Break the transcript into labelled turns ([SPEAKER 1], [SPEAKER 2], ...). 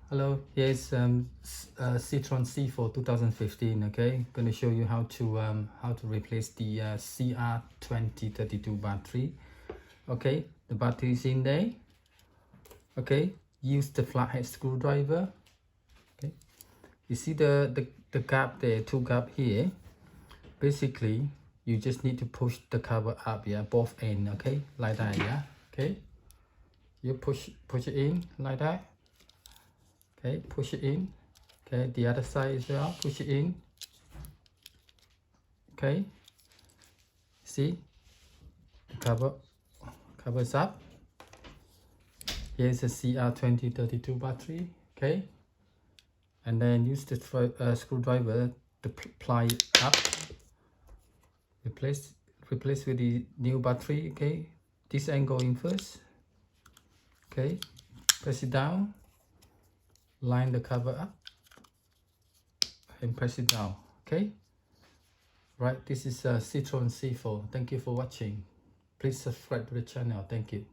[SPEAKER 1] Hello, here's Citroen C4 2015. Okay, gonna show you how to replace the CR2032 battery. Okay, the battery is in there. Okay, use the flathead screwdriver. Okay, you see the gap there, two gap here. Basically, you just need to push the cover up, yeah, both end. Okay, like that, yeah. Okay, you push it in like that. Okay, push it in. Okay, the other side as well, push it in. Okay, see, the covers up. Here's a CR2032 battery. Okay, and then use the screwdriver to pry it up. Replace with the new battery. Okay, this angle in first. Okay, press it down. Line the cover up and press it down. Okay, right, this is Citroen C4. Thank you for watching. Please subscribe to the channel. Thank you.